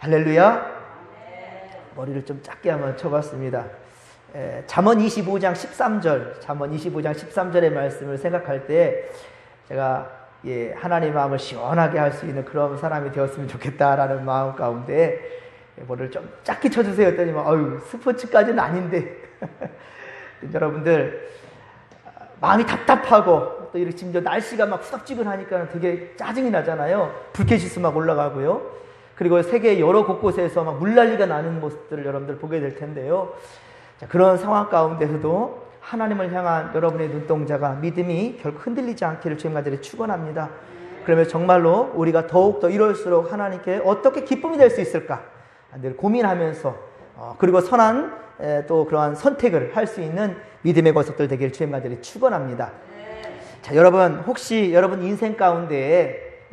할렐루야. 머리를 좀 작게 한번 쳐봤습니다. 잠언 25장 13절, 잠언 25장 13절의 말씀을 생각할 때 제가 하나님의 마음을 시원하게 할 수 있는 그런 사람이 되었으면 좋겠다라는 마음 가운데 머리를 좀 작게 쳐주세요 했더니 스포츠까지는 아닌데 여러분들 마음이 답답하고 또 이렇게 지금 날씨가 막 후덥지근하니까 되게 짜증이 나잖아요. 불쾌지수 막 올라가고요. 그리고 세계 여러 곳곳에서 막 물난리가 나는 모습들을 여러분들 보게 될 텐데요. 자, 그런 상황 가운데서도 하나님을 향한 여러분의 눈동자가 믿음이 결코 흔들리지 않기를 주님과 간절히 축원합니다. 그러면 정말로 우리가 더욱더 이럴수록 하나님께 어떻게 기쁨이 될 수 있을까 늘 고민하면서 그리고 선한 또 그러한 선택을 할 수 있는 믿음의 거석들 되기를 주님과 간절히 축원합니다. 자, 여러분 혹시 여러분 인생 가운데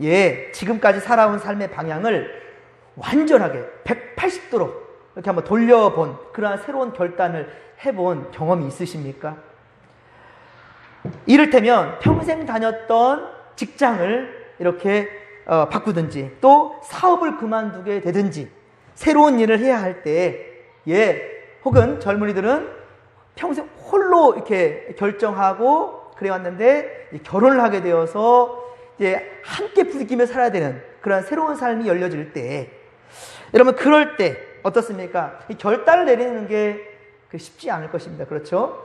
지금까지 살아온 삶의 방향을 완전하게 180도로 이렇게 한번 돌려본 그러한 새로운 결단을 해본 경험이 있으십니까? 이를테면 평생 다녔던 직장을 이렇게 바꾸든지 또 사업을 그만두게 되든지 새로운 일을 해야 할 때 혹은 젊은이들은 평생 홀로 이렇게 결정하고 그래 왔는데 결혼을 하게 되어서 이제 함께 부딪히며 살아야 되는 그런 새로운 삶이 열려질 때 여러분 그럴 때 어떻습니까? 이 결단을 내리는 게 쉽지 않을 것입니다. 그렇죠?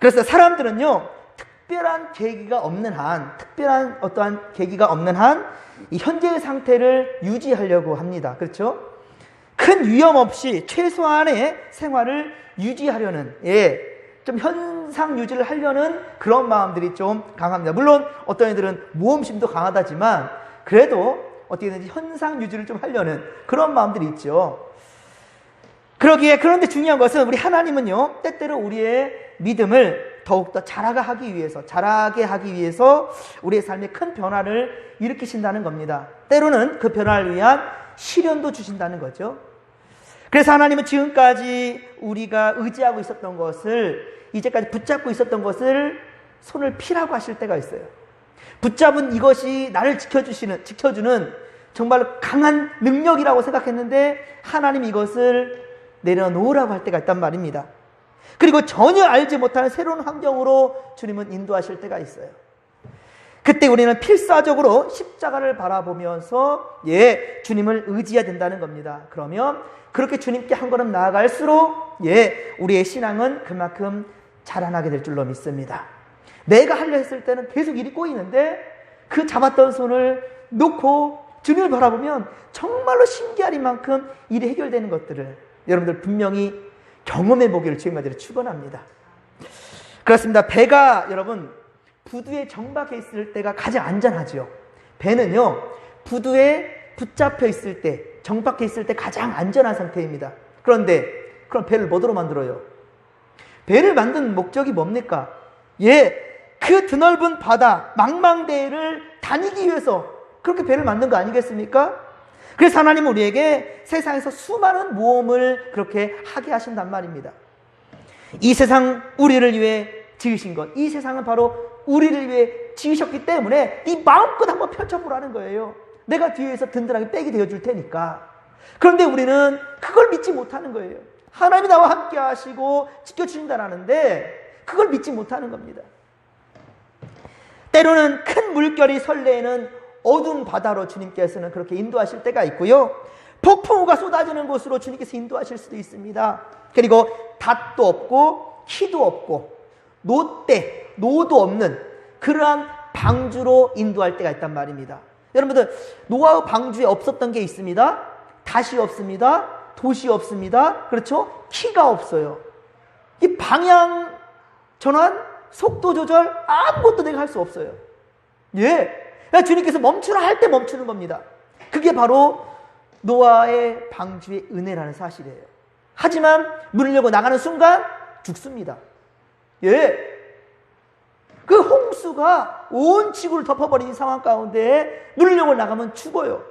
그래서 사람들은요 특별한 계기가 없는 한 이 현재의 상태를 유지하려고 합니다. 그렇죠? 큰 위험 없이 최소한의 생활을 유지하려는 좀 현상 유지를 하려는 그런 마음들이 좀 강합니다. 물론 어떤 애들은 모험심도 강하다지만 그래도 어떻게든지 현상 유지를 좀 하려는 그런 마음들이 있죠. 그런데 중요한 것은 우리 하나님은요 때때로 우리의 믿음을 더욱더 자라게 하기 위해서 우리의 삶에 큰 변화를 일으키신다는 겁니다. 때로는 그 변화를 위한 시련도 주신다는 거죠. 그래서 하나님은 지금까지 우리가 의지하고 있었던 것을 이제까지 붙잡고 있었던 것을 손을 피라고 하실 때가 있어요. 붙잡은 이것이 나를 지켜주는 정말 강한 능력이라고 생각했는데 하나님이 이것을 내려놓으라고 할 때가 있단 말입니다. 그리고 전혀 알지 못하는 새로운 환경으로 주님은 인도하실 때가 있어요. 그때 우리는 필사적으로 십자가를 바라보면서 주님을 의지해야 된다는 겁니다. 그러면 그렇게 주님께 한 걸음 나아갈수록 우리의 신앙은 그만큼 자라나게 될 줄로 믿습니다. 내가 하려 했을 때는 계속 일이 꼬이는데 그 잡았던 손을 놓고 주님을 바라보면 정말로 신기할 만큼 일이 해결되는 것들을 여러분들 분명히 경험해 보기를 주님과 축원합니다. 그렇습니다. 배가 여러분 부두에 정박해 있을 때가 가장 안전하죠. 배는요 부두에 붙잡혀 있을 때 정박해 있을 때 가장 안전한 상태입니다. 그런데 그럼 배를 뭐로 만들어요? 배를 만든 목적이 뭡니까? 그 드넓은 바다 망망대해를 다니기 위해서 그렇게 배를 만든 거 아니겠습니까? 그래서 하나님은 우리에게 세상에서 수많은 모험을 그렇게 하게 하신단 말입니다. 이 세상 우리를 위해 지으신 것, 이 세상은 바로 우리를 위해 지으셨기 때문에 이 마음껏 한번 펼쳐보라는 거예요. 내가 뒤에서 든든하게 백이 되어줄 테니까. 그런데 우리는 그걸 믿지 못하는 거예요. 하나님이 나와 함께 하시고 지켜주신다라는데 그걸 믿지 못하는 겁니다. 때로는 큰 물결이 설레는 어두운 바다로 주님께서는 그렇게 인도하실 때가 있고요. 폭풍우가 쏟아지는 곳으로 주님께서 인도하실 수도 있습니다. 그리고 닷도 없고 키도 없고 노도 없는 그러한 방주로 인도할 때가 있단 말입니다. 여러분들 노아의 방주에 없었던 게 있습니다. 닷이 없습니다. 돛이 없습니다. 그렇죠? 키가 없어요. 이 방향 전환, 속도 조절 아무것도 내가 할 수 없어요. 주님께서 멈추라 할 때 멈추는 겁니다. 그게 바로 노아의 방주의 은혜라는 사실이에요. 하지만 문을 열고 나가는 순간 죽습니다. 그 홍수가 온 지구를 덮어버리는 상황 가운데 문을 열고 나가면 죽어요.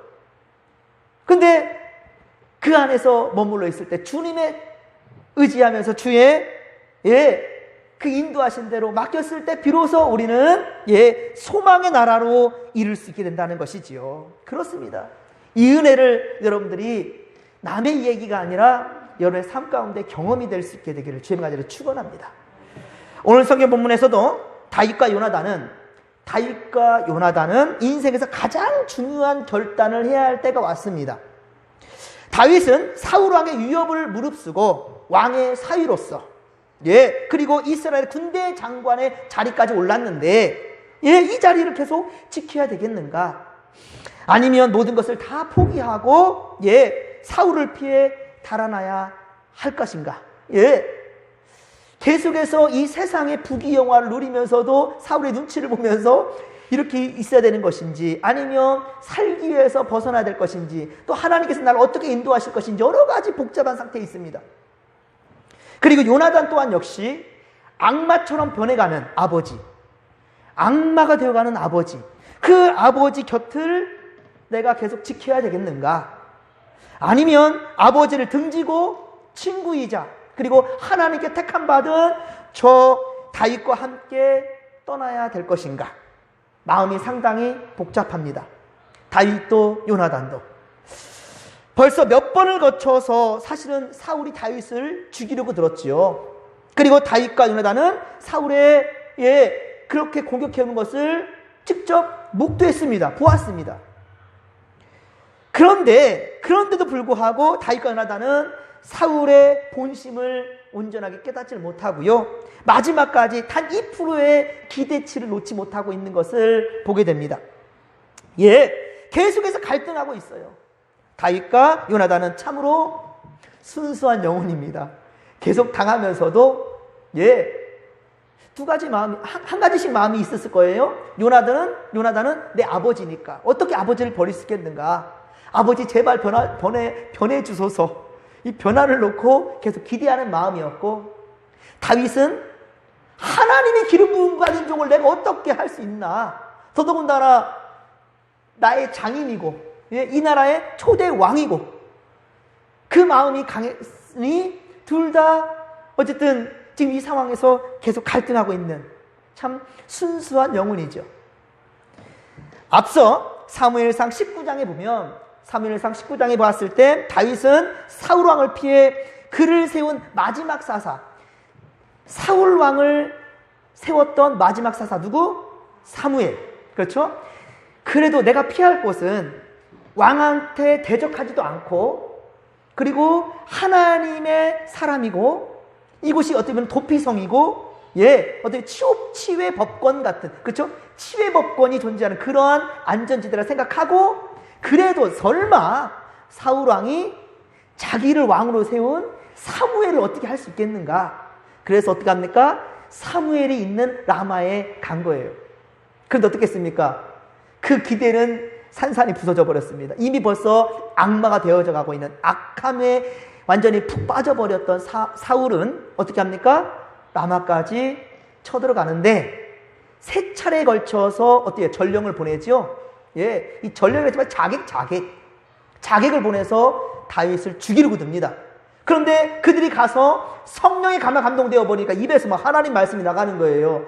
근데 그 안에서 머물러 있을 때 주님의 의지하면서 주의 그 인도하신 대로 맡겼을 때 비로소 우리는 소망의 나라로 이룰 수 있게 된다는 것이지요. 그렇습니다. 이 은혜를 여러분들이 남의 얘기가 아니라 여러분의 삶 가운데 경험이 될 수 있게 되기를 주의 가지로 축원합니다. 오늘 성경 본문에서도 다윗과 요나단은 인생에서 가장 중요한 결단을 해야 할 때가 왔습니다. 다윗은 사울 왕의 위협을 무릅쓰고 왕의 사위로서 그리고 이스라엘 군대 장관의 자리까지 올랐는데 이 자리를 계속 지켜야 되겠는가? 아니면 모든 것을 다 포기하고 사울을 피해 달아나야 할 것인가? 계속해서 이 세상의 부귀영화를 누리면서도 사울의 눈치를 보면서 이렇게 있어야 되는 것인지, 아니면 살기 위해서 벗어나야 될 것인지, 또 하나님께서 나를 어떻게 인도하실 것인지 여러 가지 복잡한 상태에 있습니다. 그리고 요나단 또한 역시 악마처럼 변해가는 아버지, 악마가 되어가는 아버지, 그 아버지 곁을 내가 계속 지켜야 되겠는가? 아니면 아버지를 등지고 친구이자 그리고 하나님께 택함 받은 저 다윗과 함께 떠나야 될 것인가? 마음이 상당히 복잡합니다. 다윗도 요나단도 벌써 몇 번을 거쳐서 사실은 사울이 다윗을 죽이려고 들었지요. 그리고 다윗과 요나단은 사울의 그렇게 공격해오는 것을 직접 목도했습니다. 보았습니다. 그런데도 불구하고 다윗과 요나단은 사울의 본심을 온전하게 깨닫지 못하고요, 마지막까지 단 2%의 기대치를 놓지 못하고 있는 것을 보게 됩니다. 계속해서 갈등하고 있어요. 다윗과 요나단은 참으로 순수한 영혼입니다. 계속 당하면서도 두 가지 마음이, 한 가지씩 마음이 있었을 거예요. 요나단은 내 아버지니까 어떻게 아버지를 버릴 수 있겠는가? 아버지 제발 변해 주소서. 이 변화를 놓고 계속 기대하는 마음이었고, 다윗은 하나님의 기름 부음 받은 종을 내가 어떻게 할 수 있나? 더더군다나 나의 장인이고 이 나라의 초대 왕이고, 그 마음이 강했으니 둘 다 어쨌든 지금 이 상황에서 계속 갈등하고 있는 참 순수한 영혼이죠. 앞서 사무엘상 19장에 보면, 사무엘상 19장에 봤을 때 다윗은 사울 왕을 피해 그를 세운 마지막 사사, 사울 왕을 세웠던 마지막 사사 누구? 사무엘. 그렇죠? 그래도 내가 피할 곳은 왕한테 대적하지도 않고, 그리고 하나님의 사람이고, 이곳이 어떻게 보면 도피성이고, 어떻게 치외 법권 같은, 그렇죠? 치외 법권이 존재하는 그러한 안전지대라 생각하고, 그래도 설마 사울 왕이 자기를 왕으로 세운 사무엘을 어떻게 할 수 있겠는가? 그래서 어떻게 합니까? 사무엘이 있는 라마에 간 거예요. 그런데 어떻게 했습니까? 그 기대는 산산이 부서져 버렸습니다. 이미 벌써 악마가 되어져 가고 있는 악함에 완전히 푹 빠져버렸던 사울은 어떻게 합니까? 라마까지 쳐들어가는데 세 차례에 걸쳐서 어떻게 전령을 보내죠? 이 전령을 했지만 자객을 보내서 다윗을 죽이려고 듭니다. 그런데 그들이 가서 성령의 감동되어 버리니까 입에서 막 하나님 말씀이 나가는 거예요.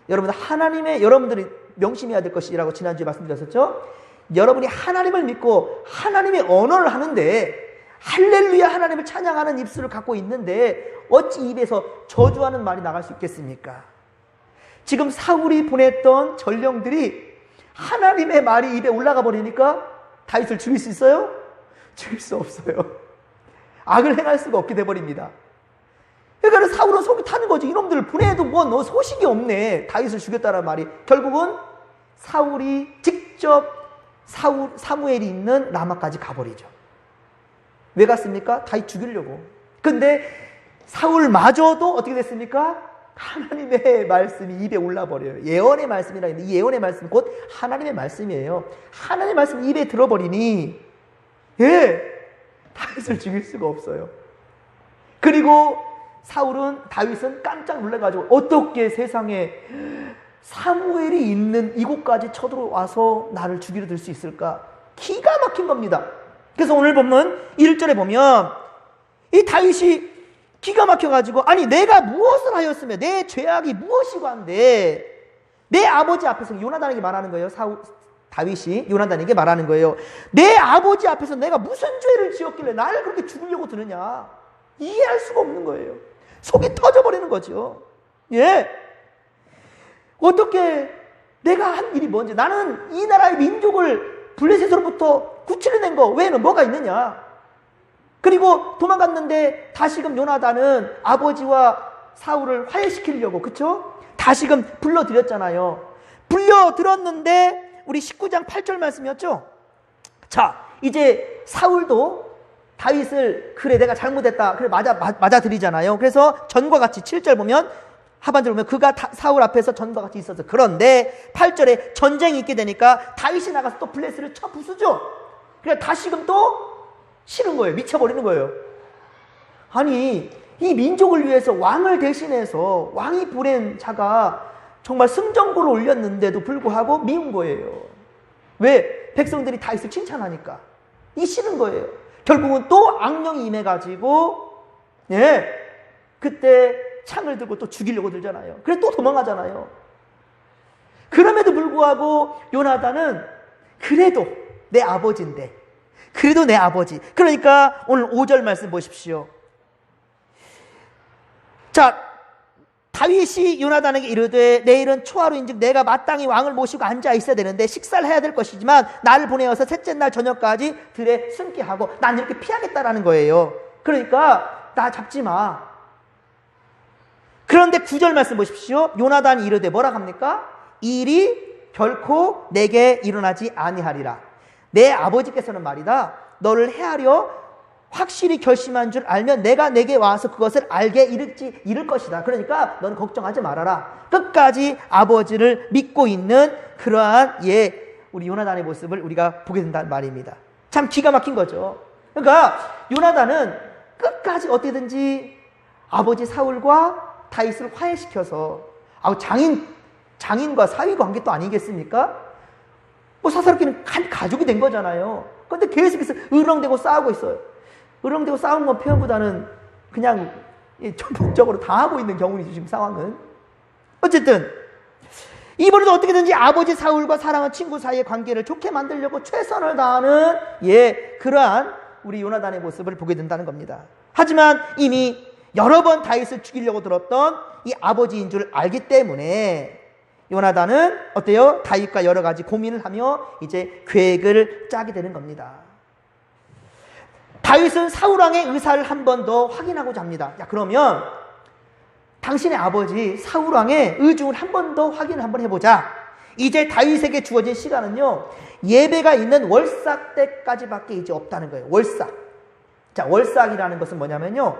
여러분들이 명심해야 될 것이라고 지난주에 말씀드렸었죠. 여러분이 하나님을 믿고 하나님의 언어를 하는데, 할렐루야 하나님을 찬양하는 입술을 갖고 있는데 어찌 입에서 저주하는 말이 나갈 수 있겠습니까? 지금 사울이 보냈던 전령들이 하나님의 말이 입에 올라가 버리니까 다윗을 죽일 수 있어요? 죽일 수 없어요. 악을 행할 수가 없게 돼버립니다. 그러니까 사울은 속이 타는 거지. 이놈들을 보내도 너 소식이 없네. 다윗을 죽였다는 말이. 결국은 사울이 직접 사무엘이 있는 라마까지 가버리죠. 왜 갔습니까? 다윗 죽이려고. 근데 사울마저도 어떻게 됐습니까? 하나님의 말씀이 입에 올라버려요. 예언의 말씀이라 했는데 이 예언의 말씀은 곧 하나님의 말씀이에요. 하나님의 말씀이 입에 들어버리니 다윗을 죽일 수가 없어요. 그리고 다윗은 깜짝 놀라가지고 어떻게 세상에 사무엘이 있는 이곳까지 쳐들어와서 나를 죽이려 들 수 있을까? 기가 막힌 겁니다. 그래서 오늘 보면 1절에 보면 이 다윗이 기가 막혀가지고, 아니 내가 무엇을 하였으며 내 죄악이 무엇이고 한데, 내 아버지 앞에서 요나단에게 말하는 거예요. 다윗이 요나단에게 말하는 거예요. 내 아버지 앞에서 내가 무슨 죄를 지었길래 나를 그렇게 죽이려고 드느냐. 이해할 수가 없는 거예요. 속이 터져버리는 거죠. 예. 어떻게 내가 한 일이 뭔지, 나는 이 나라의 민족을 블레셋으로부터 구출해낸 거 외에는 뭐가 있느냐. 그리고 도망갔는데 다시금 요나단은 아버지와 사울을 화해시키려고, 그쵸? 다시금 불러들였잖아요. 불려들었는데 우리 19장 8절 말씀이었죠? 자, 이제 사울도 다윗을 그래 내가 잘못했다 그래 맞아들이잖아요. 그래서 전과 같이 7절 보면 하반절 보면 그가 사울 앞에서 전과 같이 있었어. 그런데 8절에 전쟁이 있게 되니까 다윗이 나가서 또 블레셋을 쳐 부수죠. 그러니까 다시금 또 싫은 거예요. 미쳐버리는 거예요. 아니 이 민족을 위해서 왕을 대신해서 왕이 보낸 자가 정말 승전고를 올렸는데도 불구하고 미운 거예요. 왜? 백성들이 다윗을 칭찬하니까. 이 싫은 거예요. 결국은 또 악령이 임해가지고 예, 그때 창을 들고 또 죽이려고 들잖아요. 그래서 또 도망가잖아요. 그럼에도 불구하고 요나단은 그래도 내 아버지인데, 그래도 내 아버지. 그러니까 오늘 5절 말씀 보십시오. 자, 다윗이 요나단에게 이르되 내일은 초하루인즉 내가 마땅히 왕을 모시고 앉아 있어야 되는데 식사를 해야 될 것이지만 나를 보내어서 셋째 날 저녁까지 들에 숨게 하고 난 이렇게 피하겠다라는 거예요. 그러니까 나 잡지 마. 그런데 9절 말씀 보십시오. 요나단이 이르되 뭐라 합니까? 이 일이 결코 내게 일어나지 아니하리라. 내 아버지께서는 말이다, 너를 해하려 확실히 결심한 줄 알면 내가 내게 와서 그것을 알게 이를 것이다. 그러니까 너는 걱정하지 말아라. 끝까지 아버지를 믿고 있는 그러한 우리 요나단의 모습을 우리가 보게 된다는 말입니다. 참 기가 막힌 거죠. 그러니까 요나단은 끝까지 어떻게든지 아버지 사울과 다윗을 화해시켜서, 장인과 사위 관계 또 아니겠습니까? 뭐 사사롭게는 한 가족이 된 거잖아요. 그런데 계속해서 으렁대고 싸우고 있어요. 으렁대고 싸우는 건 표현보다는 그냥 전폭적으로 당하고 있는 경우이죠, 지금 상황은. 어쨌든 이번에도 어떻게든지 아버지 사울과 사랑하는 친구 사이의 관계를 좋게 만들려고 최선을 다하는 그러한 우리 요나단의 모습을 보게 된다는 겁니다. 하지만 이미 여러 번 다윗을 죽이려고 들었던 이 아버지인 줄 알기 때문에 요나단은 어때요? 다윗과 여러 가지 고민을 하며 이제 계획을 짜게 되는 겁니다. 다윗은 사울왕의 의사를 한 번 더 확인하고자 합니다. 자, 그러면 당신의 아버지 사울왕의 의중을 한 번 더 확인을 한번 해보자. 이제 다윗에게 주어진 시간은요, 예배가 있는 월삭 때까지밖에 이제 없다는 거예요. 월삭. 자, 월삭이라는 것은 뭐냐면요,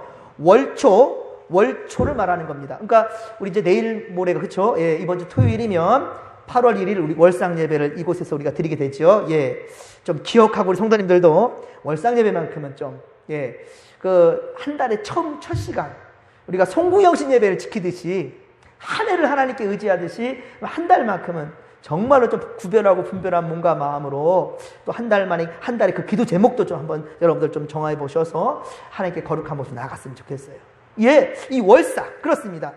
월초를 말하는 겁니다. 그러니까 우리 이제 내일 모레가, 그렇죠? 예, 이번 주 토요일이면 8월 1일 우리 월삭 예배를 이곳에서 우리가 드리게 되죠. 예, 좀 기억하고 우리 성도님들도 월삭 예배만큼은 좀 그 한 달에 첫 시간 우리가 송구영신 예배를 지키듯이 한 해를 하나님께 의지하듯이 한 달만큼은 정말로 좀 구별하고 분별한 몸과 마음으로 또 한 달에 그 기도 제목도 좀 한번 여러분들 좀 정해 보셔서 하나님께 거룩한 모습 나아갔으면 좋겠어요. 예, 이 월삭 그렇습니다.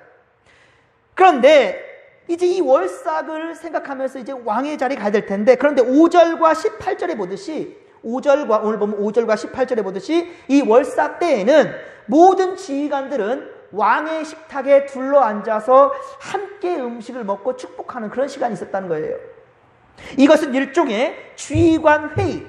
그런데 이제 이 월삭을 생각하면서 이제 왕의 자리에 가야 될 텐데, 그런데 5절과 18절에 보듯이, 오늘 보면 5절과 18절에 보듯이 이 월삭 때에는 모든 지휘관들은 왕의 식탁에 둘러앉아서 함께 음식을 먹고 축복하는 그런 시간이 있었다는 거예요. 이것은 일종의 지휘관 회의,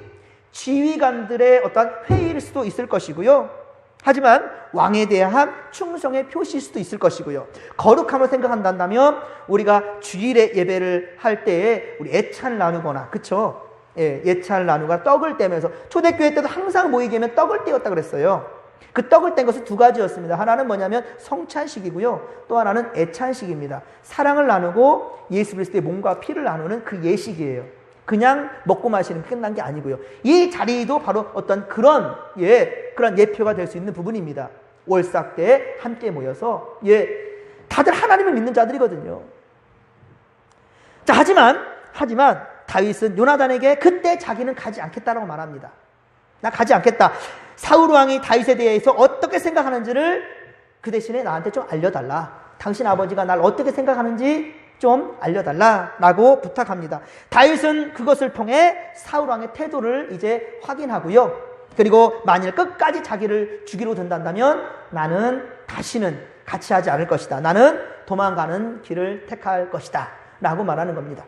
지휘관들의 어떤 회의일 수도 있을 것이고요. 하지만 왕에 대한 충성의 표시일 수도 있을 것이고요. 거룩함을 생각한다면 우리가 주일에 예배를 할 때에 우리 애찬을 나누거나, 그쵸? 예, 예찬을 나누거나 떡을 떼면서, 초대교회 때도 항상 모이게 하면 떡을 떼었다 그랬어요. 그 떡을 뗀 것은 두 가지였습니다. 하나는 뭐냐면 성찬식이고요, 또 하나는 애찬식입니다. 사랑을 나누고 예수 그리스도의 몸과 피를 나누는 그 예식이에요. 그냥 먹고 마시는 게 끝난 게 아니고요. 이 자리도 바로 어떤 그런 예표가 될 수 있는 부분입니다. 월삭 때 함께 모여서 다들 하나님을 믿는 자들이거든요. 자, 하지만 다윗은 요나단에게 그때 자기는 가지 않겠다라고 말합니다. 나 가지 않겠다. 사울 왕이 다윗에 대해서 어떻게 생각하는지를 그 대신에 나한테 좀 알려달라. 당신 아버지가 날 어떻게 생각하는지 좀 알려달라라고 부탁합니다. 다윗은 그것을 통해 사울 왕의 태도를 이제 확인하고요. 그리고 만일 끝까지 자기를 죽이려 든다면 나는 다시는 같이 하지 않을 것이다. 나는 도망가는 길을 택할 것이다. 라고 말하는 겁니다.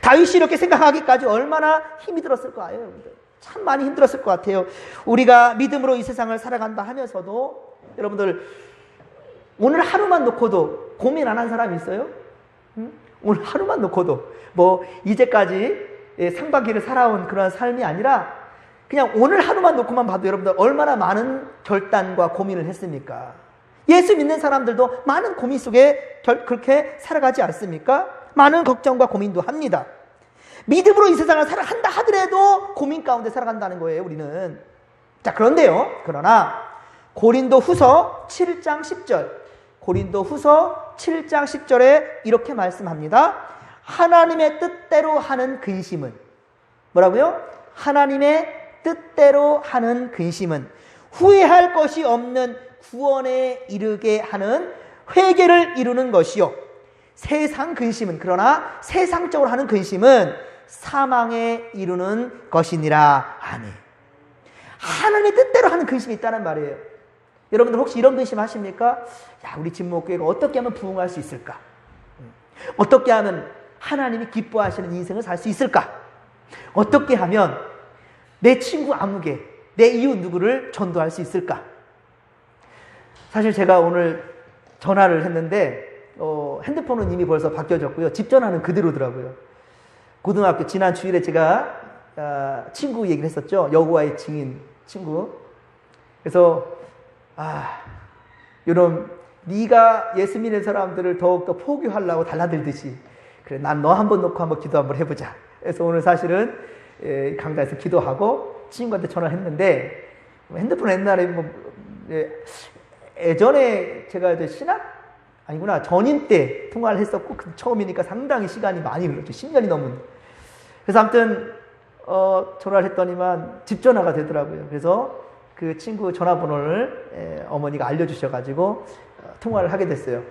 다윗이 이렇게 생각하기까지 얼마나 힘이 들었을까요, 여러분들? 참 많이 힘들었을 것 같아요. 우리가 믿음으로 이 세상을 살아간다 하면서도 여러분들 오늘 하루만 놓고도 고민 안 한 사람이 있어요? 응? 오늘 하루만 놓고도 뭐 이제까지 상반기를 살아온 그런 삶이 아니라 그냥 오늘 하루만 놓고만 봐도 여러분들 얼마나 많은 결단과 고민을 했습니까? 예수 믿는 사람들도 많은 고민 속에 그렇게 살아가지 않습니까? 많은 걱정과 고민도 합니다. 믿음으로 이 세상을 살아간다 하더라도 고민 가운데 살아간다는 거예요, 우리는. 자, 그런데요. 그러나 고린도 후서 7장 10절, 고린도 후서 7장 10절에 이렇게 말씀합니다. 하나님의 뜻대로 하는 근심은, 뭐라고요? 하나님의 뜻대로 하는 근심은 후회할 것이 없는 구원에 이르게 하는 회개를 이루는 것이요. 세상 근심은, 그러나 세상적으로 하는 근심은 사망에 이루는 것이니라. 아멘. 하나님의 뜻대로 하는 근심이 있다는 말이에요. 여러분들 혹시 이런 근심 하십니까? 야, 우리 진목교회가 어떻게 하면 부흥할 수 있을까? 어떻게 하면 하나님이 기뻐하시는 인생을 살 수 있을까? 어떻게 하면 내 친구 아무개, 내 이웃 누구를 전도할 수 있을까? 사실 제가 오늘 전화를 했는데 핸드폰은 이미 벌써 바뀌어졌고요. 집 전화는 그대로더라고요. 고등학교 지난 주일에 제가 친구 얘기를 했었죠. 여호와의 증인 친구. 그래서 이런 네가 예수 믿는 사람들을 더욱더 포교하려고 달라들듯이 그래, 난 너 한번 놓고 한번 기도 한번 해보자. 그래서 오늘 사실은 강단에서 기도하고 친구한테 전화를 했는데 핸드폰 옛날에 예전에 제가 이제 전임 때 통화를 했었고 처음이니까 상당히 시간이 많이 흘렀죠. 10년이 넘은. 그래서 아무튼 전화를 했더니만 집 전화가 되더라고요. 그래서 그 친구 전화번호를 어머니가 알려주셔가지고 통화를 하게 됐어요.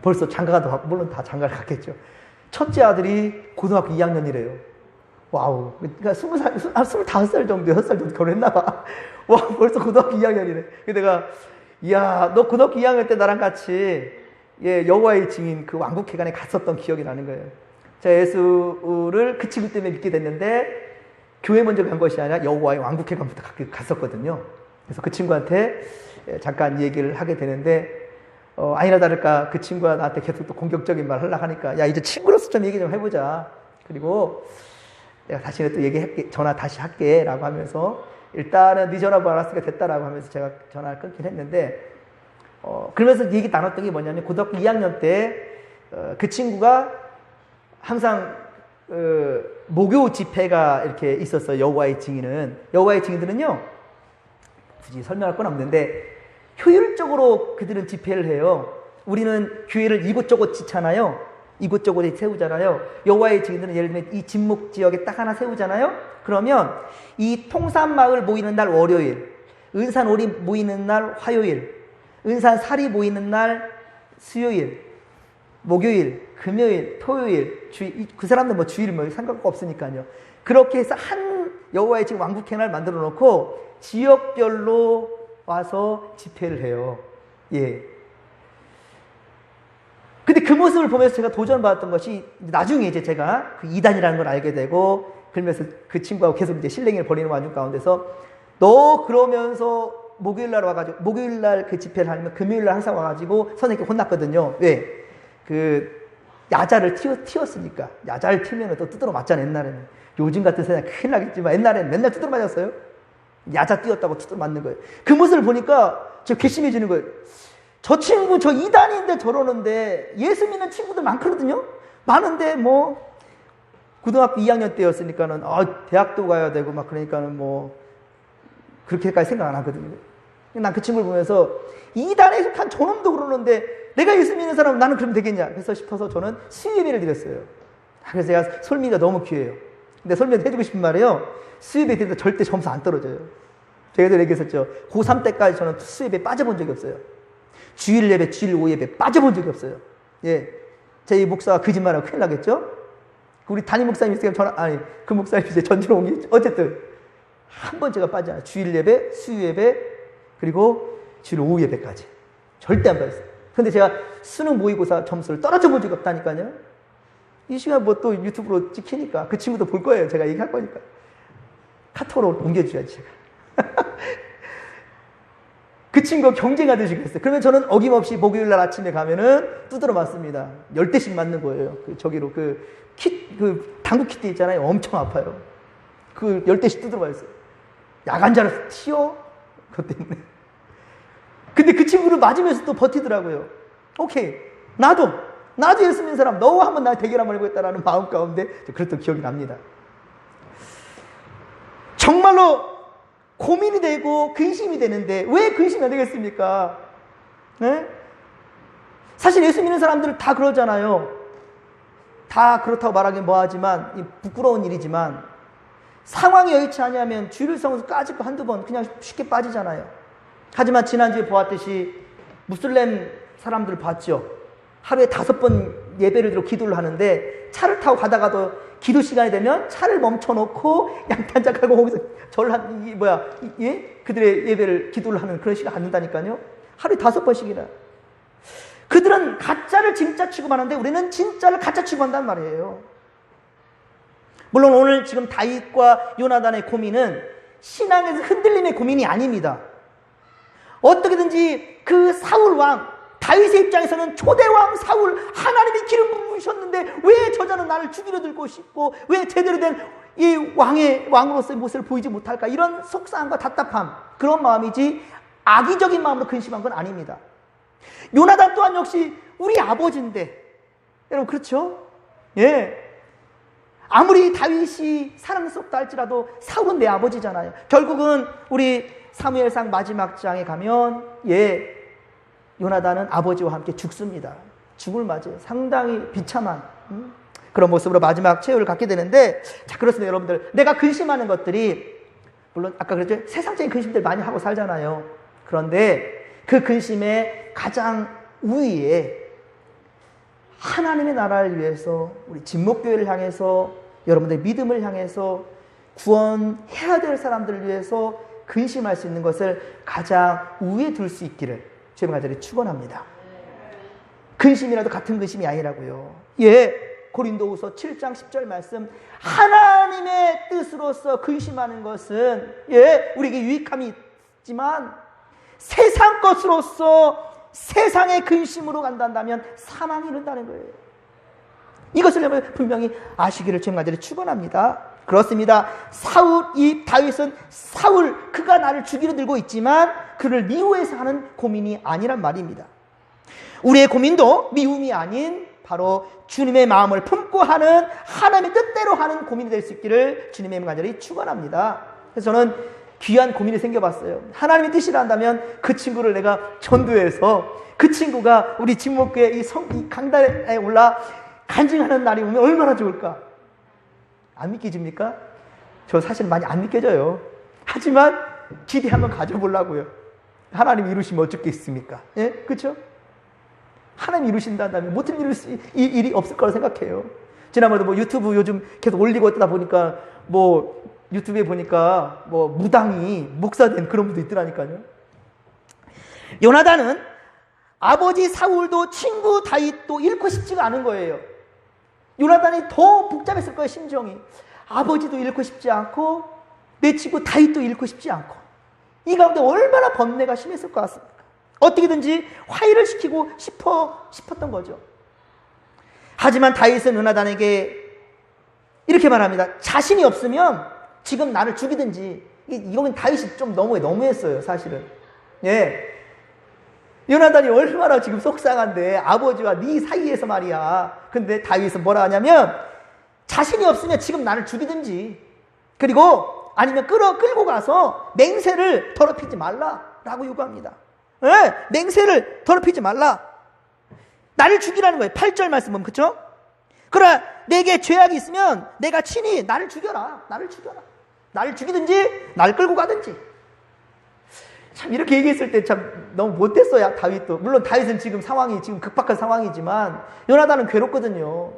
벌써 장가가, 물론 다 장가를 갔겠죠. 첫째 아들이 고등학교 2학년이래요. 와우. 그러니까 25살 정도, 6살 정도 결혼했나 봐. 와, 벌써 고등학교 2학년이래. 그래서 내가, 이야, 너 고등학교 2학년 때 나랑 같이 여호와의 증인 그 왕국회관에 갔었던 기억이 나는 거예요. 제가 예수를 그 친구 때문에 믿게 됐는데 교회 먼저 간 것이 아니라 여호와의 왕국회관부터 갔었거든요. 그래서 그 친구한테 잠깐 얘기를 하게 되는데 아니나 다를까 그 친구가 나한테 계속 또 공격적인 말을 하려고 하니까 야, 이제 친구로서 좀 얘기 좀 해보자. 그리고 내가 다시는 또 얘기할게, 전화 다시 할게 라고 하면서 일단은 네 전화 받았으니까 됐다라고 하면서 제가 전화를 끊긴 했는데 그러면서 얘기 나눴던 게 뭐냐면 고등학교 2학년 때 그 친구가 항상 목요 집회가 이렇게 있었어요. 여호와의 증인은. 여호와의 증인들은요, 굳이 설명할 건 없는데 효율적으로 그들은 집회를 해요. 우리는 교회를 이곳저곳 짓잖아요. 이곳저곳에 세우잖아요. 여호와의 증인들은 예를 들면 이 진목 지역에 딱 하나 세우잖아요. 그러면 이 통산마을 모이는 날 월요일, 은산오리 모이는 날 화요일, 은산살이 모이는 날 수요일, 목요일, 금요일, 토요일, 주일, 그 사람들 뭐 주일 뭐 상관가 없으니까요. 그렇게 해서 한 여호와의 지금 왕국회관을 만들어 놓고 지역별로 와서 집회를 해요. 예. 근데 그 모습을 보면서 제가 도전받았던 것이 나중에 이제 제가 그 이단이라는 걸 알게 되고 그러면서 그 친구하고 계속 이제 실랭이를 벌이는 와중 가운데서 너 그러면서 목요일날 와가지고 목요일날 그 집회를 하면 금요일날 항상 와가지고 선생님께 혼났거든요. 왜? 그 야자를 튀었으니까 야자를 튀면 또 두드러 맞잖아. 옛날에는. 요즘 같은 세상 큰일 나겠지만 옛날에는 맨날 두드러 맞았어요. 야자 띄었다고 두드러 맞는 거예요. 그 모습을 보니까 저 괘씸해지는 거예요. 저 친구 저 이단인데 저러는데 예수 믿는 친구들 많거든요. 많은데 뭐 고등학교 2학년 때였으니까는 대학도 가야 되고 막 그러니까는 뭐 그렇게까지 생각 안 하거든요. 난 그 친구를 보면서 이단에 속한 저놈도 그러는데 내가 예수 믿는 사람은 나는 그러면 되겠냐 그래서 싶어서 저는 수예배를 드렸어요. 그래서 제가 설미가 너무 귀해요. 근데 설미한테 해주고 싶은 말이에요. 수예배 드릴 때 절대 점수 안 떨어져요. 제가 늘 얘기했었죠. 고3 때까지 저는 수예배 빠져본 적이 없어요. 주일 예배, 주일 오예배 빠져본 적이 없어요. 예. 저희 목사가 거짓말하고 큰일 나겠죠? 우리 담임 목사님 있으니까 그 목사님 이제 전주로 옮겼죠. 어쨌든 한 번 제가 빠지지 않아요. 주일 예배, 수요 예배, 그리고 주일 오후 예배까지 절대 안 빠졌어요. 근데 제가 수능 모의고사 점수를 떨어져 본 적이 없다니까요. 이 시간 뭐 또 유튜브로 찍히니까 그 친구도 볼 거예요. 제가 얘기할 거니까. 카톡으로 옮겨주셔야지 제가. 그 친구가 경쟁하듯이 그랬어요. 그러면 저는 어김없이 목요일날 아침에 가면은 두드러 맞습니다. 10대씩 맞는 거예요. 저기로 당구 키트 있잖아요. 엄청 아파요. 10대씩 두드러 맞았어요. 야간자라서 튀어? 그것 때문에. 근데 그 친구를 맞으면서 또 버티더라고요. 오케이. 나도 예수 믿는 사람, 너와 한번 나 대결 한번 해보겠다라는 마음 가운데 그랬던 기억이 납니다. 정말로 고민이 되고 근심이 되는데 왜 근심이 안 되겠습니까? 네? 사실 예수 믿는 사람들은 다 그러잖아요. 다 그렇다고 말하긴 뭐하지만 부끄러운 일이지만 상황이 여의치 않으면 주일을 성에서 까짓 거 한두 번 그냥 쉽게 빠지잖아요. 하지만 지난주에 보았듯이 무슬림 사람들 봤죠. 하루에 5번 예배를 들어 기도를 하는데 차를 타고 가다가도 기도 시간이 되면 차를 멈춰놓고 양탄자하고 거기서 그들의 예배를 기도를 하는 그런 시간 갖는다니까요. 하루에 5번씩이나. 그들은 가짜를 진짜 취급하는데 우리는 진짜를 가짜 취급한단 말이에요. 물론 오늘 지금 다윗과 요나단의 고민은 신앙에서 흔들림의 고민이 아닙니다. 어떻게든지 그 사울 왕, 다윗의 입장에서는 초대왕 사울, 하나님이 기름 부으셨는데 왜 저자는 나를 죽이려 들고 싶고 왜 제대로 된 이 왕으로서의 모습을 보이지 못할까, 이런 속상함과 답답함, 그런 마음이지 악의적인 마음으로 근심한 건 아닙니다. 요나단 또한 역시 우리 아버지인데, 여러분 그렇죠? 예. 아무리 다윗이 사랑스럽다 할지라도 사울은 내 아버지잖아요. 결국은 우리 사무엘상 마지막 장에 가면 요나단은 아버지와 함께 죽습니다. 죽을 맞이에요. 상당히 비참한 그런 모습으로 마지막 최후를 갖게 되는데, 자, 그렇습니다. 여러분들, 내가 근심하는 것들이 물론 아까 그랬죠. 세상적인 근심들 많이 하고 살잖아요. 그런데 그 근심의 가장 우위에 하나님의 나라를 위해서, 우리 진목교회를 향해서, 여러분들의 믿음을 향해서, 구원해야 될 사람들을 위해서 근심할 수 있는 것을 가장 우위에 둘 수 있기를 주님 간절히 축원합니다. 근심이라도 같은 근심이 아니라고요. 고린도후서 7장 10절 말씀, 하나님의 뜻으로서 근심하는 것은 우리에게 유익함이 있지만 세상 것으로서 세상의 근심으로 간다면 사망이 이른다는 거예요. 이것을 여러분 분명히 아시기를 주님 간절히 축원합니다. 그렇습니다. 다윗은 사울, 그가 나를 죽이려 들고 있지만 그를 미워해서 하는 고민이 아니란 말입니다. 우리의 고민도 미움이 아닌 바로 주님의 마음을 품고 하는, 하나님의 뜻대로 하는 고민이 될 수 있기를 주님의 간절히 축원합니다. 그래서 저는 귀한 고민이 생겨봤어요. 하나님의 뜻이라 한다면 그 친구를 내가 전도해서 그 친구가 우리 진목교회 이 강단에 올라 간증하는 날이 오면 얼마나 좋을까? 안 믿겨집니까? 저 사실 많이 안 믿겨져요. 하지만 기대 한번 가져보려고요. 하나님 이루시면 어쩌겠습니까? 그렇죠? 하나님 이루신다면 모든 일이 없을 거라 생각해요. 지난번에도 유튜브 요즘 계속 올리고 있다 보니까 유튜브에 보니까 무당이 목사된 그런 분도 있더라니까요. 요나단은 아버지 사울도 친구 다윗도 잃고 싶지가 않은 거예요. 요나단이 더 복잡했을 거예요, 심정이. 아버지도 잃고 싶지 않고 내 친구 다윗도 잃고 싶지 않고, 이 가운데 얼마나 번뇌가 심했을 것 같습니까? 어떻게든지 화해를 시키고 싶었던 거죠. 하지만 다윗은 요나단에게 이렇게 말합니다. 자신이 없으면 지금 나를 죽이든지. 이건 다윗이 좀 너무했어요, 사실은. 요나단이 얼마나 지금 속상한데, 아버지와 네 사이에서 말이야. 근데 다윗은 뭐라 하냐면, 자신이 없으면 지금 나를 죽이든지, 그리고 아니면 끌고 가서 맹세를 더럽히지 말라라고 요구합니다. 맹세를 더럽히지 말라. 나를 죽이라는 거예요. 8절 말씀 보면, 그렇죠? 그러나 내게 죄악이 있으면 내가 친히 나를 죽여라. 나를 죽이든지 나를 끌고 가든지. 참 참 이렇게 얘기했을 때 참 너무 못됐어요, 다윗도. 물론 다윗은 지금 상황이 지금 급박한 상황이지만 요나단은 괴롭거든요.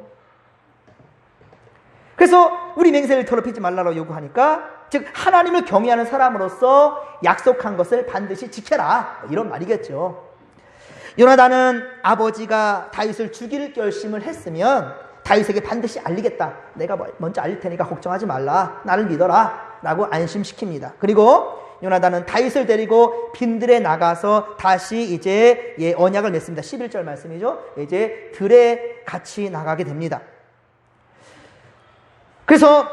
그래서 우리 맹세를 더럽히지 말라고 요구하니까, 즉 하나님을 경외하는 사람으로서 약속한 것을 반드시 지켜라, 이런 말이겠죠. 요나단은 아버지가 다윗을 죽일 결심을 했으면 다윗에게 반드시 알리겠다. 내가 먼저 알릴 테니까 걱정하지 말라. 나를 믿어라. 라고 안심시킵니다. 그리고 요나단은 다윗을 데리고 빈들에 나가서 다시 이제 언약을 맺습니다. 11절 말씀이죠. 이제 들에 같이 나가게 됩니다. 그래서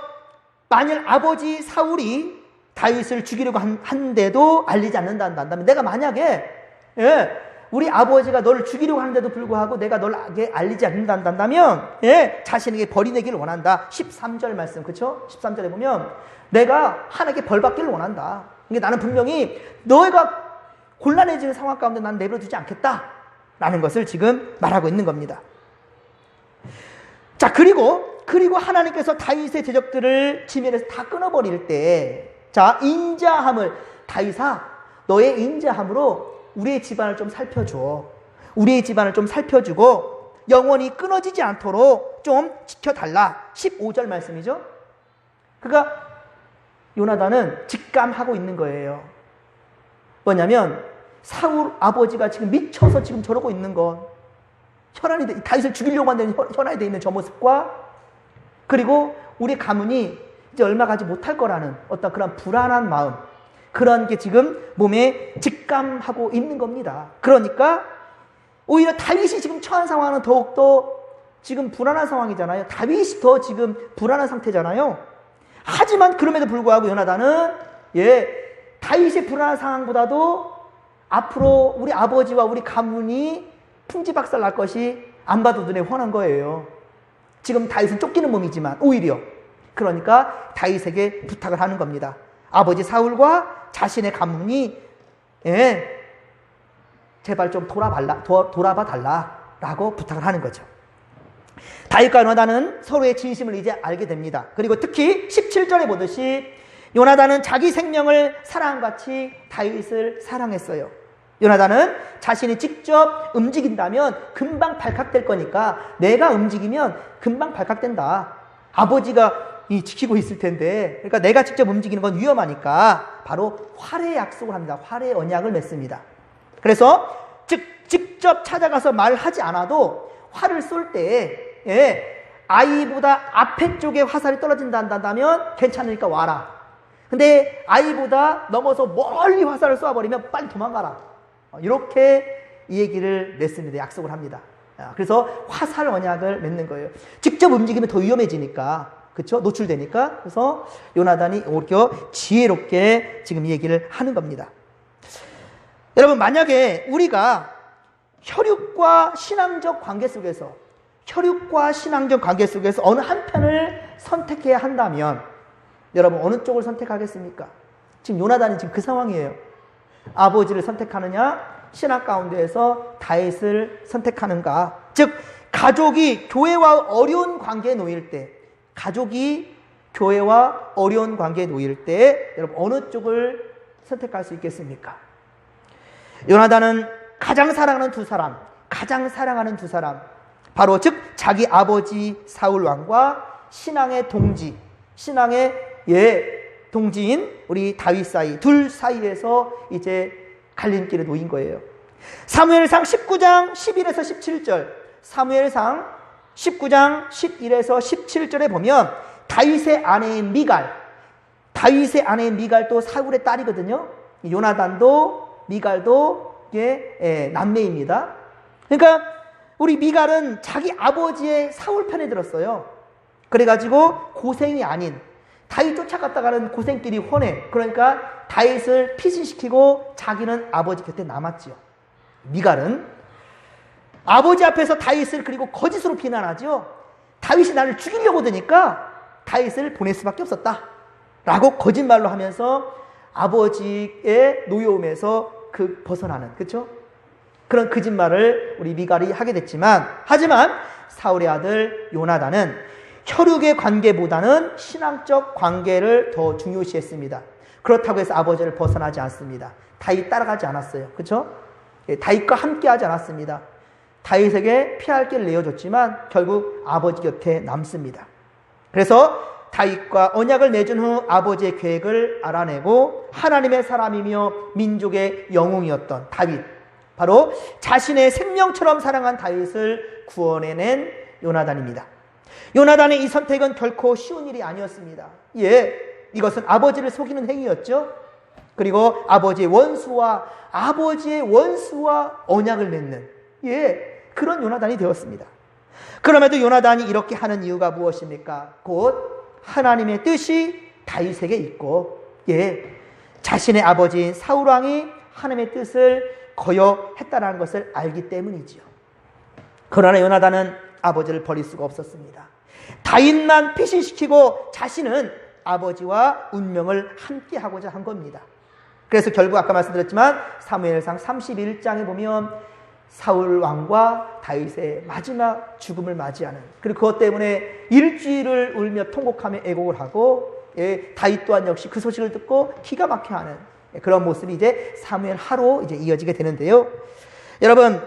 만일 아버지 사울이 다윗을 죽이려고 한데도 알리지 않는다면, 내가 만약에 우리 아버지가 너를 죽이려고 하는데도 불구하고 내가 너를 알리지 않는다면 자신에게 벌이 내기를 원한다. 13절 말씀, 그렇죠? 13절에 보면 내가 하나님께 벌 받기를 원한다. 그러니까 나는 분명히 너희가 곤란해지는 상황 가운데 난 내버려두지 않겠다 라는 것을 지금 말하고 있는 겁니다. 자, 그리고 하나님께서 다윗의 대적들을 지면에서 다 끊어버릴 때, 자, 인자함을, 다윗아, 너의 인자함으로 우리의 집안을 좀 살펴줘. 우리의 집안을 좀 살펴주고 영원히 끊어지지 않도록 좀 지켜달라. 15절 말씀이죠. 그러니까 요나단은 직감하고 있는 거예요. 뭐냐면 사울 아버지가 지금 미쳐서 지금 저러고 있는 건, 다윗을 죽이려고 한다는 혈안이 되어 있는 저 모습과, 그리고 우리 가문이 이제 얼마 가지 못할 거라는 어떤 그런 불안한 마음, 그런 게 지금 몸에 직감하고 있는 겁니다. 그러니까 오히려 다윗이 지금 처한 상황은 더욱더 지금 불안한 상황이잖아요. 다윗이 더 지금 불안한 상태잖아요. 하지만 그럼에도 불구하고 요나단은 다윗의 불안한 상황보다도 앞으로 우리 아버지와 우리 가문이 풍지박살 날 것이 안 봐도 눈에 훤한 거예요. 지금 다윗은 쫓기는 몸이지만 오히려, 그러니까 다윗에게 부탁을 하는 겁니다. 아버지 사울과 자신의 가문이 제발 좀 돌아봐 달라라고 부탁을 하는 거죠. 다윗과 요나단은 서로의 진심을 이제 알게 됩니다. 그리고 특히 17절에 보듯이 요나단은 자기 생명을 사랑같이 다윗을 사랑했어요. 요나단은 자신이 직접 움직인다면 금방 발칵될 거니까, 내가 움직이면 금방 발칵된다. 아버지가 지키고 있을 텐데, 그러니까 내가 직접 움직이는 건 위험하니까 바로 활의 약속을 합니다. 활의 언약을 맺습니다. 그래서 직접 찾아가서 말하지 않아도 활을 쏠 때 아이보다 앞에 쪽에 화살이 떨어진다 한다면 괜찮으니까 와라. 근데 아이보다 넘어서 멀리 화살을 쏘아버리면 빨리 도망가라. 이렇게 이 얘기를 맺습니다. 약속을 합니다. 그래서 화살 언약을 맺는 거예요. 직접 움직이면 더 위험해지니까, 그렇죠? 노출되니까. 그래서 요나단이 오히려 지혜롭게 지금 이 얘기를 하는 겁니다. 여러분, 만약에 우리가 혈육과 신앙적 관계 속에서 어느 한편을 선택해야 한다면 여러분 어느 쪽을 선택하겠습니까? 지금 요나단이 지금 그 상황이에요. 아버지를 선택하느냐, 신앙 가운데에서 다윗을 선택하는가. 즉 가족이 교회와 어려운 관계에 놓일 때, 여러분 어느 쪽을 선택할 수 있겠습니까? 요나단은 가장 사랑하는 두 사람, 바로 즉 자기 아버지 사울 왕과 신앙의 동지인 우리 다윗 사이, 둘 사이에서 이제 갈림길에 놓인 거예요. 사무엘상 19장 11에서 17절, 사무엘상 19장 11에서 17절에 보면 다윗의 아내인 미갈도 사울의 딸이거든요. 요나단도 미갈도 남매입니다. 그러니까 우리 미갈은 자기 아버지의 사울 편에 들었어요. 그래가지고 고생이 아닌, 다윗 쫓아갔다가는 고생길이 훤해. 그러니까 다윗을 피신시키고 자기는 아버지 곁에 남았지요. 미갈은 아버지 앞에서 다윗을 그리고 거짓으로 비난하죠. 다윗이 나를 죽이려고 드니까 다윗을 보낼 수밖에 없었다 라고 거짓말로 하면서 아버지의 노여움에서 벗어나는, 그렇죠? 그런 거짓말을 우리 미갈이 하게 됐지만, 하지만 사울의 아들 요나단은 혈육의 관계보다는 신앙적 관계를 더 중요시했습니다. 그렇다고 해서 아버지를 벗어나지 않습니다. 다윗 따라가지 않았어요. 그렇죠? 다윗과 함께하지 않았습니다. 다윗에게 피할 길을 내어줬지만 결국 아버지 곁에 남습니다. 그래서 다윗과 언약을 맺은 후 아버지의 계획을 알아내고 하나님의 사람이며 민족의 영웅이었던 다윗, 바로 자신의 생명처럼 사랑한 다윗을 구원해낸 요나단입니다. 요나단의 이 선택은 결코 쉬운 일이 아니었습니다. 이것은 아버지를 속이는 행위였죠. 그리고 아버지의 원수와 언약을 맺는 그런 요나단이 되었습니다. 그럼에도 요나단이 이렇게 하는 이유가 무엇입니까? 곧 하나님의 뜻이 다윗에게 있고 자신의 아버지인 사울왕이 하나님의 뜻을 거역했다는 것을 알기 때문이지요. 그러나 요나단은 아버지를 버릴 수가 없었습니다. 다윗만 피신시키고 자신은 아버지와 운명을 함께하고자 한 겁니다. 그래서 결국 아까 말씀드렸지만 사무엘상 31장에 보면 사울 왕과 다윗의 마지막 죽음을 맞이하는, 그리고 그것 때문에 일주일을 울며 통곡하며 애곡을 하고 다윗 또한 역시 그 소식을 듣고 기가 막혀하는 그런 모습이 이제 사무엘 하로 이제 이어지게 되는데요. 여러분,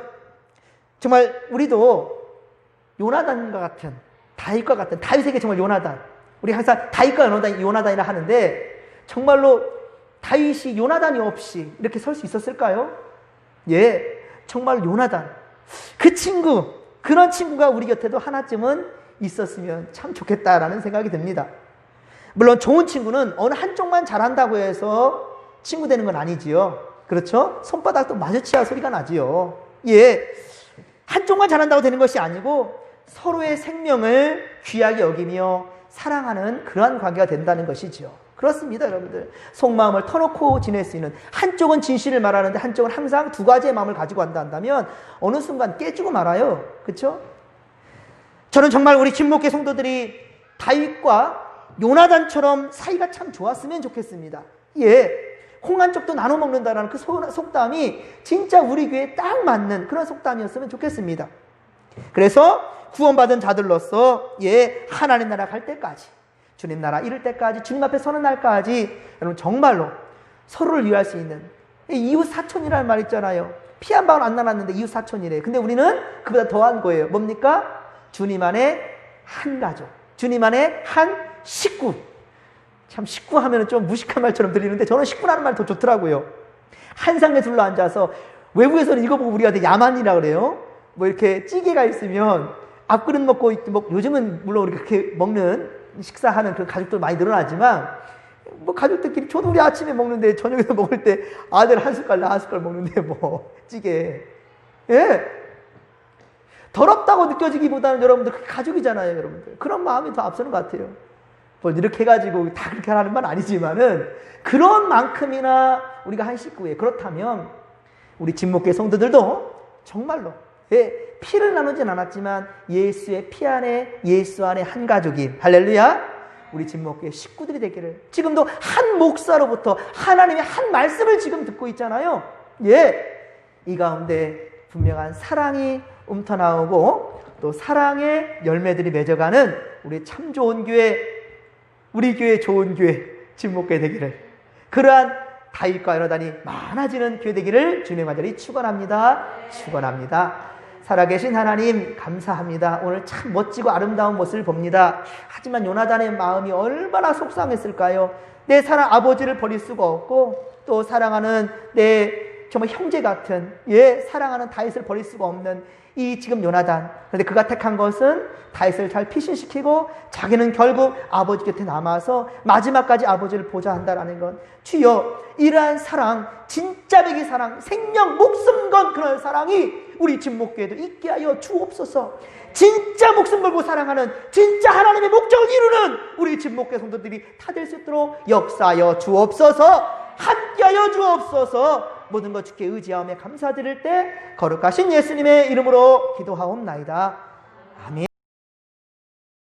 정말 우리도 요나단과 같은, 다윗과 같은, 다윗에게 정말 요나단, 우리 항상 다윗과 요나단이라 하는데 정말로 다윗이 요나단이 없이 이렇게 설 수 있었을까요? 정말 요나단, 그 친구, 그런 친구가 우리 곁에도 하나쯤은 있었으면 참 좋겠다라는 생각이 듭니다. 물론 좋은 친구는 어느 한쪽만 잘한다고 해서 친구 되는 건 아니지요. 그렇죠? 손바닥도 마주쳐야 소리가 나지요. 한쪽만 잘한다고 되는 것이 아니고 서로의 생명을 귀하게 여기며 사랑하는 그러한 관계가 된다는 것이지요. 그렇습니다, 여러분들. 속마음을 터놓고 지낼 수 있는, 한쪽은 진실을 말하는데 한쪽은 항상 두 가지의 마음을 가지고 한다면 어느 순간 깨지고 말아요. 그렇죠? 저는 정말 우리 진목계 성도들이 다윗과 요나단처럼 사이가 참 좋았으면 좋겠습니다. 콩 한 쪽도 나눠 먹는다라는 그 속담이 진짜 우리 교회에 딱 맞는 그런 속담이었으면 좋겠습니다. 그래서 구원받은 자들로서 하나님 나라 갈 때까지, 주님 나라 이룰 때까지, 주님 앞에 서는 날까지 여러분 정말로 서로를 위할 수 있는, 이웃 사촌이라는 말 있잖아요. 피 한 방울 안 나눴는데 이웃 사촌이래. 근데 우리는 그보다 더한 거예요. 뭡니까? 주님 안에 한 가족, 주님 안에 한 식구. 참 식구 하면 좀 무식한 말처럼 들리는데 저는 식구라는 말이 더 좋더라고요. 한 상에 둘러앉아서, 외국에서는 이거 보고 우리가 야만이라 그래요. 뭐 이렇게 찌개가 있으면 앞그릇 먹고 요즘은 물론 우리 그렇게 먹는, 식사하는 그런 가족들 많이 늘어나지만, 뭐 가족들끼리, 저도 우리 아침에 먹는데 저녁에도 먹을 때 아들 한 숟갈, 나 한 숟갈 먹는데 뭐 찌개. 더럽다고 느껴지기보다는 여러분들 그게 가족이잖아요, 여러분들. 그런 마음이 더 앞서는 것 같아요. 뭐 이렇게 해가지고 다 그렇게 하는 건 아니지만은 그런 만큼이나 우리가 한 식구에, 그렇다면 우리 진목계 성도들도 정말로 피를 나누진 않았지만 예수의 피 안에, 예수 안에 한 가족인, 할렐루야, 우리 진목계 식구들이 되기를. 지금도 한 목사로부터 하나님의 한 말씀을 지금 듣고 있잖아요. 이 가운데 분명한 사랑이 움터나오고 또 사랑의 열매들이 맺어가는 우리 참 좋은 교회, 우리 교회 좋은 교회, 진목계 되기를, 그러한 다윗과 요나단이 많아지는 교회 되기를 주님의 간절히 축원합니다. 축원합니다. 살아계신 하나님 감사합니다. 오늘 참 멋지고 아름다운 모습을 봅니다. 하지만 요나단의 마음이 얼마나 속상했을까요? 내 사랑 아버지를 버릴 수가 없고 또 사랑하는 내 정말 형제 같은 사랑하는 다윗을 버릴 수가 없는 이 지금 요나단. 그런데 그가 택한 것은 다윗을 잘 피신시키고 자기는 결국 아버지 곁에 남아서 마지막까지 아버지를 보자 한다라는 것. 주여, 이러한 사랑, 진짜 백의 사랑, 생명 목숨 건 그런 사랑이 우리 진목교회도 있게 하여 주옵소서. 진짜 목숨 걸고 사랑하는, 진짜 하나님의 목적을 이루는 우리 진목교회 성도들이 다 될 수 있도록 역사하여 주옵소서. 함께하여 주옵소서. 모든 것 주께 의지하며 감사드릴 때 거룩하신 예수님의 이름으로 기도하옵나이다. 아멘.